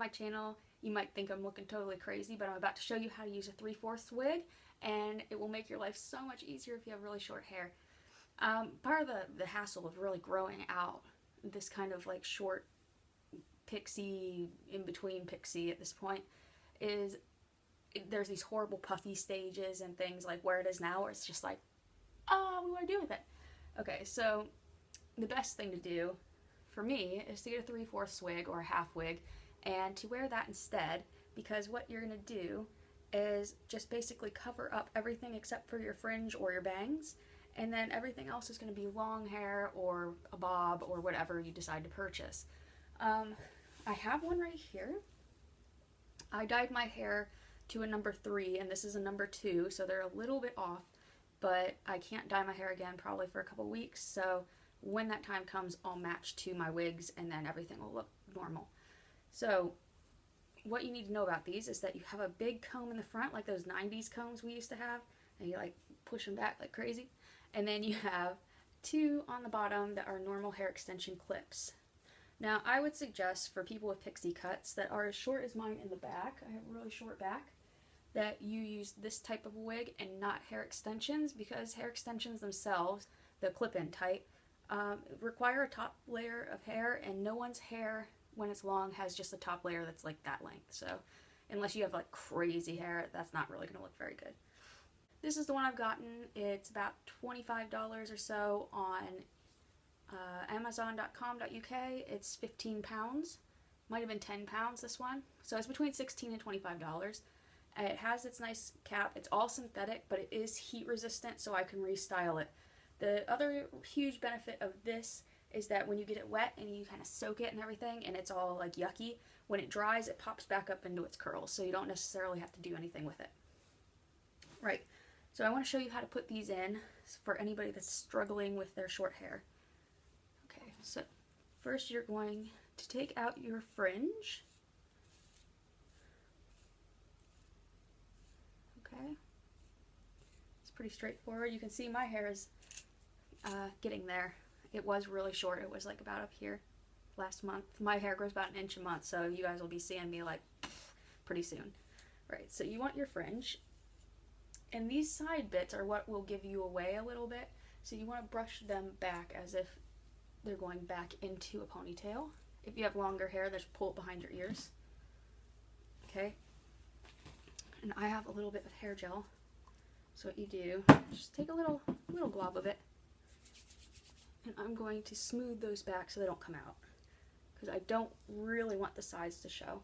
my channel, you might think I'm looking totally crazy, but I'm about to show you how to use a 3/4 wig, and it will make your life so much easier if you have really short hair. Part of the hassle of really growing out this kind of like short pixie, in between pixie at this point, is there's these horrible puffy stages and things like where it is now, where it's just like, oh, what do I do with it? Okay, so the best thing to do for me is to get a 3/4 wig or a half wig and to wear that instead, because what you're going to do is just basically cover up everything except for your fringe or your bangs, and then everything else is going to be long hair or a bob or whatever you decide to purchase. I have one right here. I dyed my hair to a number 3 and this is a number 2, so they're a little bit off, but I can't dye my hair again probably for a couple weeks, so when that time comes I'll match to my wigs and then everything will look normal. So what you need to know about these is that you have a big comb in the front, like those 90s combs we used to have, and you like push them back like crazy, and then you have 2 on the bottom that are normal hair extension clips. Now I would suggest for people with pixie cuts that are as short as mine in the back, I have a really short back, that you use this type of wig and not hair extensions, because hair extensions themselves, the clip-in type, require a top layer of hair, and no one's hair when it's long has just a top layer that's like that length. So unless you have like crazy hair, that's not really going to look very good. This is the one I've gotten. It's about $25 or so on Amazon.com.uk. It's 15 pounds. Might have been 10 pounds, this one. So it's between $16 and $25. It has its nice cap. It's all synthetic, but it is heat resistant, so I can restyle it. The other huge benefit of this is that when you get it wet and you kind of soak it and everything and it's all like yucky, when it dries it pops back up into its curls, so you don't necessarily have to do anything with it. Right, so I want to show you how to put these in for anybody that's struggling with their short hair. Okay, so first you're going to take out your fringe. Okay, it's pretty straightforward. You can see my hair is getting there. It was really short. It was like about up here last month. My hair grows about 1 inch a month, so you guys will be seeing me like pretty soon. Right, so you want your fringe, and these side bits are what will give you away a little bit, so you want to brush them back as if they're going back into a ponytail. If you have longer hair, just pull it behind your ears. Okay, and I have a little bit of hair gel, so what you do, just take a little glob of it, and I'm going to smooth those back so they don't come out, because I don't really want the sides to show.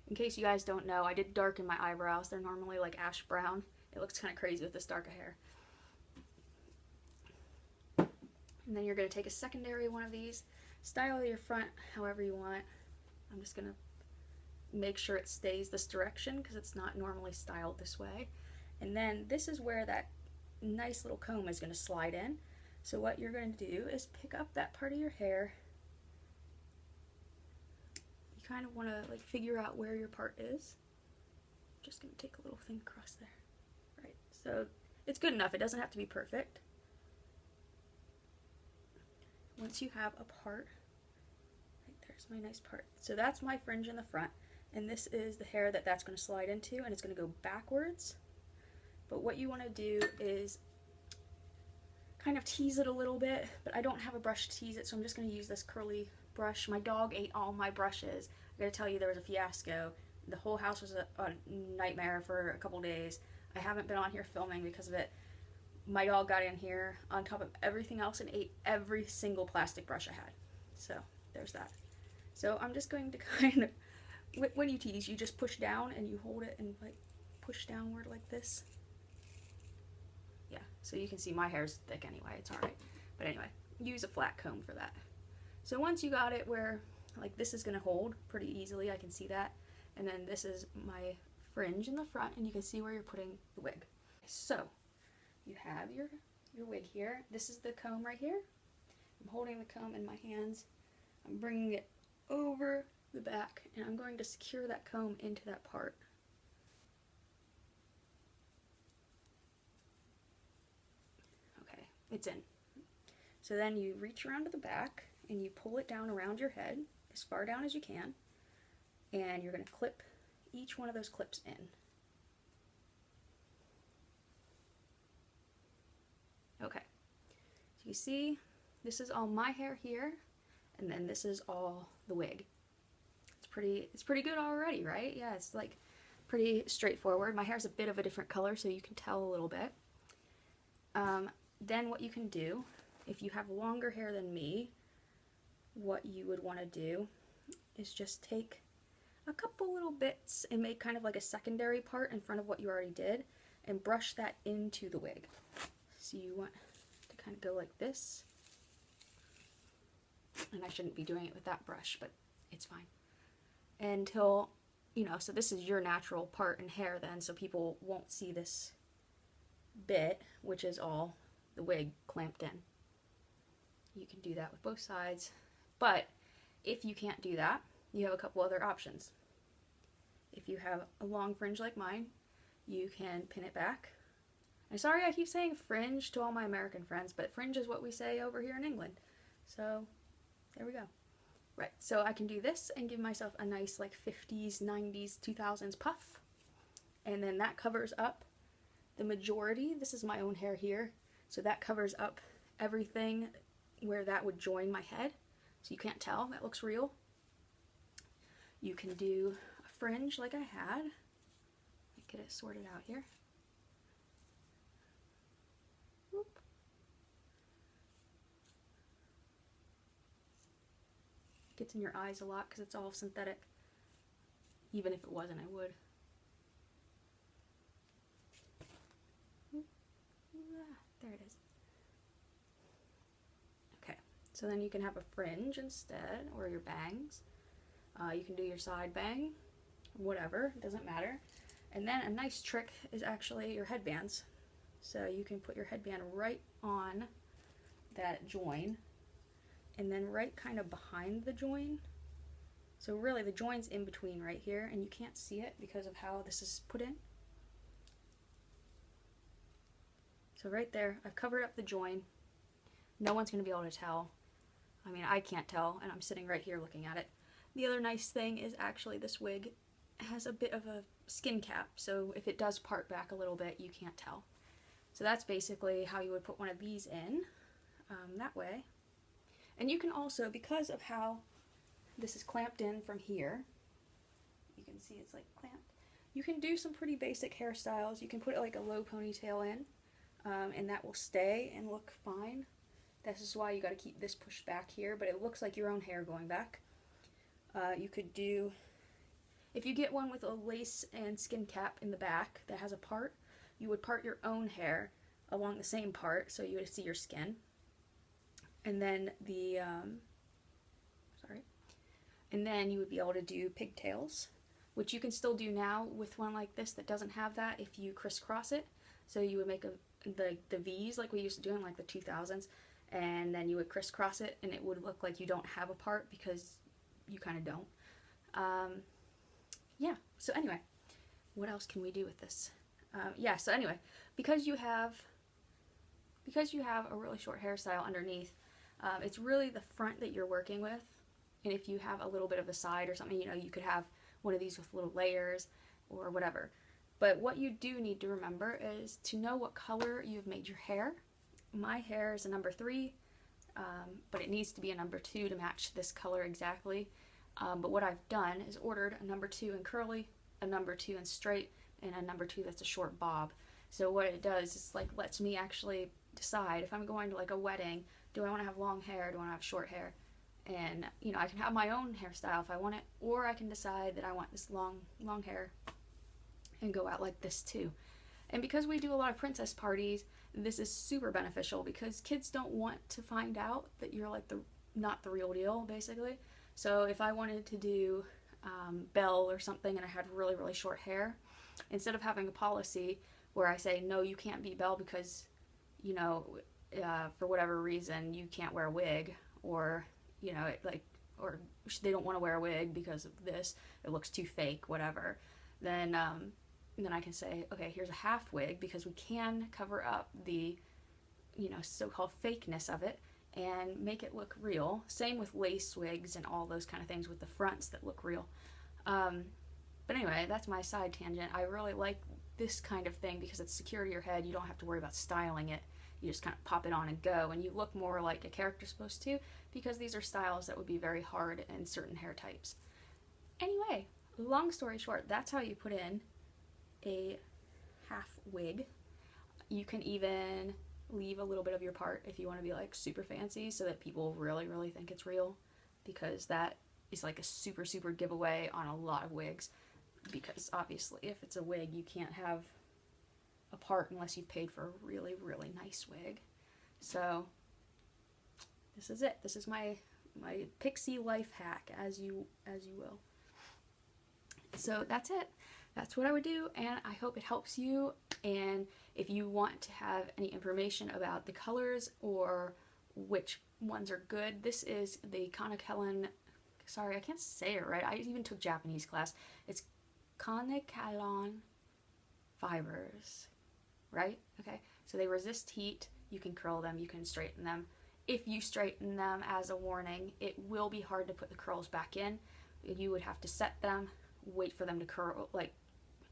In case you guys don't know, I did darken my eyebrows. They're normally like ash brown. It looks kind of crazy with this dark hair. And then you're going to take a secondary one of these, style your front however you want. I'm just going to make sure it stays this direction because it's not normally styled this way. And then this is where that nice little comb is going to slide in. So what you're going to do is pick up that part of your hair. You kind of want to like figure out where your part is. Just going to take a little thing across there. Right, so it's good enough. It doesn't have to be perfect. Once you have a part, right, there's my nice part. So that's my fringe in the front, and this is the hair that's going to slide into, and it's going to go backwards. But what you want to do is kind of tease it a little bit, but I don't have a brush to tease it, so I'm just going to use this curly brush. My dog ate all my brushes. I gotta tell you, there was a fiasco. The whole house was a nightmare for a couple days. I haven't been on here filming because of it. My dog got in here on top of everything else and ate every single plastic brush I had. So there's that. So I'm just going to kind of, when you tease, you just push down and you hold it and like push downward like this. Yeah, so you can see my hair's thick anyway, it's alright. But anyway, use a flat comb for that. So once you got it where like this is going to hold pretty easily, I can see that. And then this is my fringe in the front, and you can see where you're putting the wig. So you have your wig here. This is the comb right here. I'm holding the comb in my hands. I'm bringing it over the back, and I'm going to secure that comb into that part. Okay, it's in. So then you reach around to the back and you pull it down around your head as far down as you can, and you're going to clip each one of those clips in. Okay, so you see this is all my hair here, and then this is all the wig. It's pretty good already, right? Yeah, it's like pretty straightforward. My hair's a bit of a different color, so you can tell a little bit. Then what you can do, if you have longer hair than me, what you would want to do is just take a couple little bits and make kind of like a secondary part in front of what you already did and brush that into the wig. So you want to kind of go like this. And I shouldn't be doing it with that brush, but it's fine. Until, you know, so this is your natural part in hair then, so people won't see this bit, which is all the wig clamped in. You can do that with both sides, but if you can't do that, you have a couple other options. If you have a long fringe like mine, you can pin it back. I'm sorry I keep saying fringe to all my American friends, but fringe is what we say over here in England. So there we go. Right, so I can do this and give myself a nice like 50s, 90s, 2000s puff. And then that covers up the majority. This is my own hair here. So that covers up everything where that would join my head. So you can't tell, that looks real. You can do a fringe like I had. Get it sorted out here. Whoop. Gets in your eyes a lot because it's all synthetic. Even if it wasn't, I would. There it is. Okay, so then you can have a fringe instead, or your bangs. You can do your side bang, whatever, it doesn't matter. And then a nice trick is actually your headbands. So you can put your headband right on that join, and then right kind of behind the join. So really the join's in between right here, and you can't see it because of how this is put in. So right there, I've covered up the join. No one's going to be able to tell. I mean, I can't tell, and I'm sitting right here looking at it. The other nice thing is actually this wig has a bit of a skin cap, so if it does part back a little bit, you can't tell. So that's basically how you would put one of these in, that way. And you can also, because of how this is clamped in from here, you can see it's like clamped, you can do some pretty basic hairstyles. You can put it like a low ponytail in, and that will stay and look fine. This is why you got to keep this pushed back here, but it looks like your own hair going back. You could do, if you get one with a lace and skin cap in the back that has a part, you would part your own hair along the same part so you would see your skin. And then and then you would be able to do pigtails, which you can still do now with one like this that doesn't have that if you crisscross it. So you would make the V's like we used to do in like the 2000s, and then you would crisscross it and it would look like you don't have a part because you kind of don't. Yeah, so anyway, what else can we do with this? Yeah, so anyway, because you have a really short hairstyle underneath, it's really the front that you're working with. And if you have a little bit of the side or something, you know, you could have one of these with little layers or whatever. But what you do need to remember is to know what color you've made your hair. My hair is a number 3, but it needs to be a number 2 to match this color exactly. But what I've done is ordered a number 2 in curly, a number 2 in straight, and a number 2 that's a short bob. So what it does is like lets me actually decide if I'm going to like a wedding, do I want to have long hair, do I want to have short hair? And you know, I can have my own hairstyle if I want it, or I can decide that I want this long hair and go out like this too. And because we do a lot of princess parties, this is super beneficial because kids don't want to find out that you're like not the real deal, basically. So if I wanted to do Belle or something and I had really, really short hair, instead of having a policy where I say, no, you can't be Belle because, you know, for whatever reason, you can't wear a wig, or, you know, or they don't want to wear a wig because of this, it looks too fake, whatever, then I can say, okay, here's a half wig because we can cover up the, you know, so-called fakeness of it, and make it look real. Same with lace wigs and all those kind of things with the fronts that look real. But anyway, that's my side tangent. I really like this kind of thing because it's secure to your head. You don't have to worry about styling it. You just kind of pop it on and go, and you look more like a character's supposed to, because these are styles that would be very hard in certain hair types. Anyway, long story short, that's how you put in a half wig. You can even leave a little bit of your part if you want to be like super fancy so that people really, really think it's real, because that is like a super, super giveaway on a lot of wigs, because obviously if it's a wig, you can't have a part unless you've paid for a really, really nice wig. So this is it. This is my Pixie life hack, as you will. So that's it. That's what I would do, and I hope it helps you. And if you want to have any information about the colors or which ones are good, this is the Kanekalon. Sorry, I can't say it right. I even took Japanese class. It's Kanekalon fibers, right? Okay, so they resist heat. You can curl them, you can straighten them. If you straighten them, as a warning, it will be hard to put the curls back in. You would have to set them, wait for them to curl, like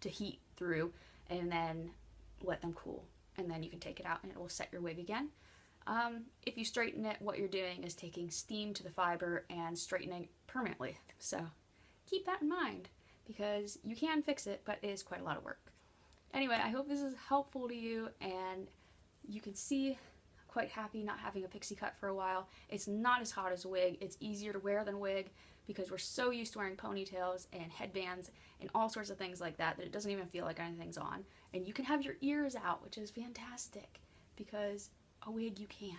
to heat through, and then let them cool, and then you can take it out and it will set your wig again. If you straighten it, what you're doing is taking steam to the fiber and straightening permanently. So keep that in mind, because you can fix it, but it is quite a lot of work. Anyway, I hope this is helpful to you, and you can see I'm quite happy not having a pixie cut for a while. It's not as hot as a wig. It's easier to wear than a wig, because we're so used to wearing ponytails and headbands and all sorts of things like that that it doesn't even feel like anything's on. And you can have your ears out, which is fantastic, because a wig you can't.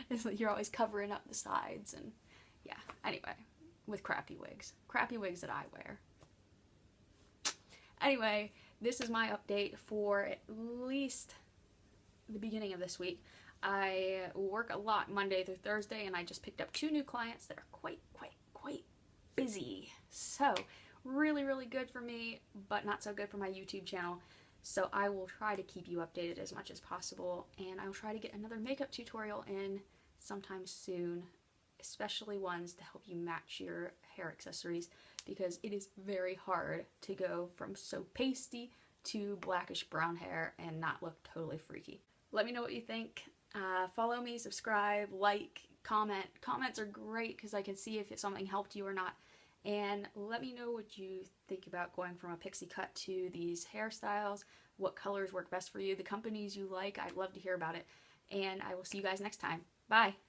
It's like you're always covering up the sides, and yeah. Anyway, with crappy wigs that I wear. Anyway, this is my update for at least the beginning of this week. I work a lot Monday through Thursday, and I just picked up 2 new clients that are quite busy. So really, really good for me, but not so good for my YouTube channel. So I will try to keep you updated as much as possible, and I will try to get another makeup tutorial in sometime soon, especially ones to help you match your hair accessories, because it is very hard to go from so pasty to blackish brown hair and not look totally freaky. Let me know what you think. Follow me, subscribe, like, comment. Comments are great because I can see if something helped you or not. And let me know what you think about going from a pixie cut to these hairstyles, what colors work best for you, the companies you like. I'd love to hear about it. And I will see you guys next time. Bye!